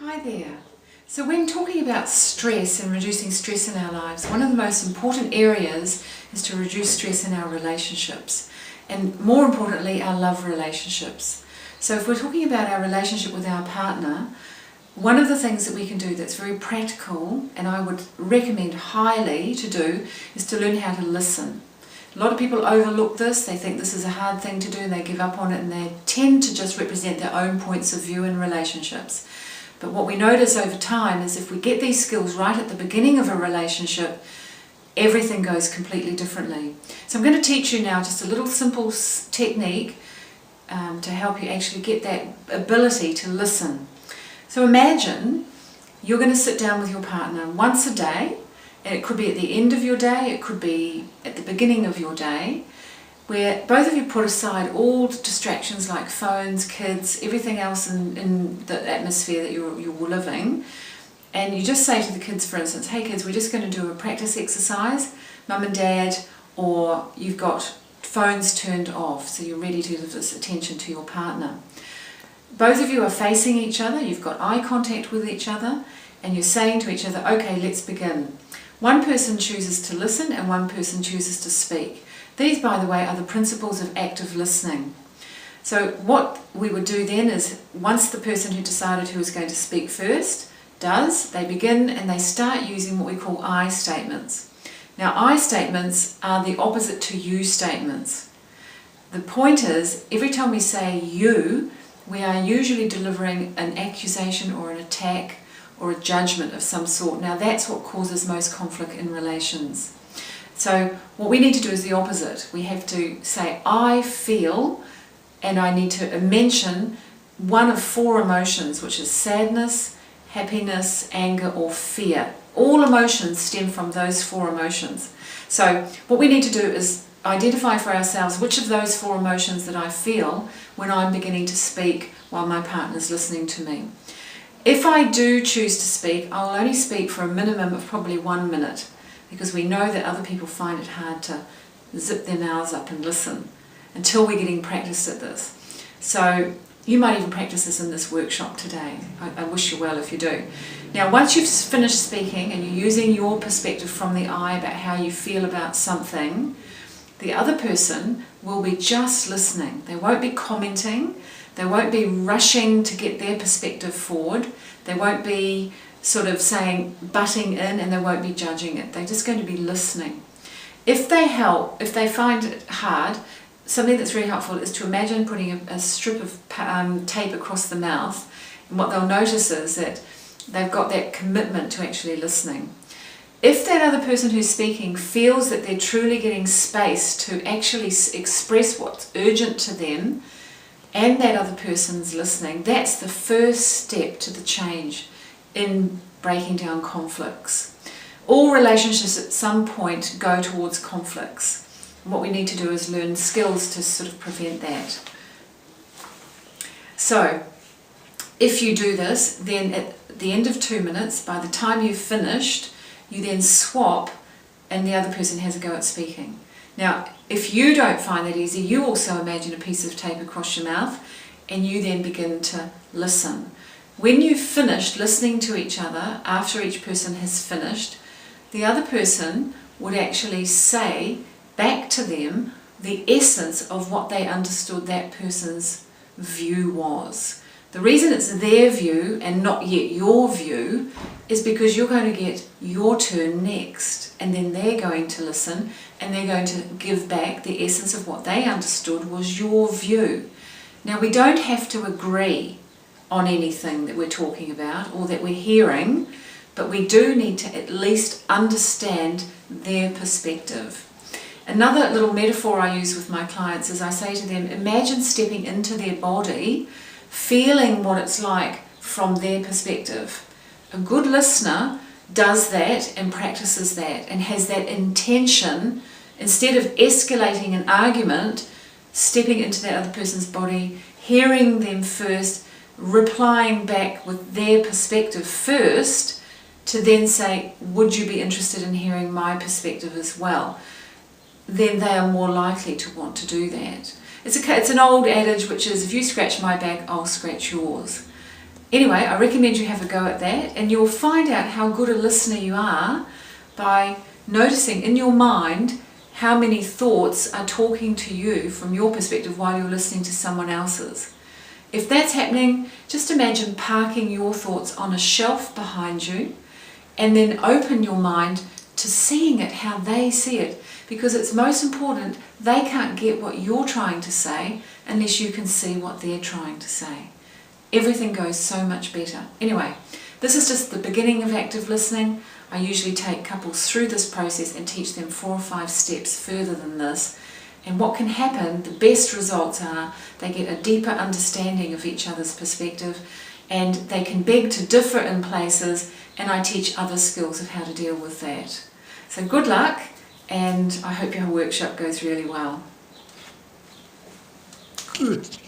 Hi there. So when talking about stress and reducing stress in our lives, one of the most important areas is to reduce stress in our relationships, and more importantly our love relationships. So if we're talking about our relationship with our partner, one of the things that we can do that's very practical, and I would recommend highly to do, is to learn how to listen. A lot of people overlook this, they think this is a hard thing to do and they give up on it, and they tend to just represent their own points of view in relationships. But what we notice over time is if we get these skills right at the beginning of a relationship, everything goes completely differently. So I'm going to teach you now just a little simple technique to help you actually get that ability to listen. So imagine you're going to sit down with your partner once a day, and it could be at the end of your day, it could be at the beginning of your day, where both of you put aside all distractions like phones, kids, everything else in the atmosphere that you're living, and you just say to the kids, for instance, hey kids, we're just going to do a practice exercise, mum and dad, or you've got phones turned off, so you're ready to give this attention to your partner. Both of you are facing each other, you've got eye contact with each other, and you're saying to each other, okay, let's begin. One person chooses to listen and one person chooses to speak. These, by the way, are the principles of active listening. So what we would do then is, once the person who decided who was going to speak first does, they begin and they start using what we call I statements. Now, I statements are the opposite to you statements. The point is, every time we say you, we are usually delivering an accusation or an attack or a judgment of some sort. Now, that's what causes most conflict in relations. So what we need to do is the opposite. We have to say, I feel, and I need to mention one of four emotions, which is sadness, happiness, anger, or fear. All emotions stem from those four emotions. So what we need to do is identify for ourselves which of those four emotions that I feel when I'm beginning to speak while my partner's listening to me. If I do choose to speak, I'll only speak for a minimum of probably 1 minute, because we know that other people find it hard to zip their mouths up and listen until we're getting practiced at this. So you might even practice this in this workshop today. I wish you well if you do. Now, once you've finished speaking and you're using your perspective from the I about how you feel about something, the other person will be just listening. They won't be commenting. They won't be rushing to get their perspective forward. They won't be sort of saying, butting in, and they won't be judging it. They're just going to be listening. If they find it hard, something that's very helpful is to imagine putting a strip of tape across the mouth, and what they'll notice is that they've got that commitment to actually listening. If that other person who's speaking feels that they're truly getting space to actually express what's urgent to them, and that other person's listening, that's the first step to the change in breaking down conflicts. All relationships at some point go towards conflicts. What we need to do is learn skills to sort of prevent that. So, if you do this, then at the end of 2 minutes, by the time you've finished, you then swap and the other person has a go at speaking. Now, if you don't find that easy, you also imagine a piece of tape across your mouth and you then begin to listen. When you've finished listening to each other, after each person has finished, the other person would actually say back to them the essence of what they understood that person's view was. The reason it's their view and not yet your view is because you're going to get your turn next, and then they're going to listen and they're going to give back the essence of what they understood was your view. Now, we don't have to agree on anything that we're talking about or that we're hearing, but we do need to at least understand their perspective. Another little metaphor I use with my clients is I say to them, imagine stepping into their body, feeling what it's like from their perspective. A good listener does that and practices that and has that intention, instead of escalating an argument, stepping into that other person's body, hearing them first, replying back with their perspective first, to then say, would you be interested in hearing my perspective as well? Then they are more likely to want to do that. It's an old adage which is, if you scratch my back, I'll scratch yours. Anyway, I recommend you have a go at that, and you'll find out how good a listener you are by noticing in your mind how many thoughts are talking to you from your perspective while you're listening to someone else's. If that's happening, just imagine parking your thoughts on a shelf behind you and then open your mind to seeing it how they see it, because it's most important. They can't get what you're trying to say unless you can see what they're trying to say. Everything goes so much better. Anyway, this is just the beginning of active listening. I usually take couples through this process and teach them 4 or 5 steps further than this. And what can happen, the best results are they get a deeper understanding of each other's perspective, and they can beg to differ in places, and I teach other skills of how to deal with that. So good luck, and I hope your workshop goes really well. Good.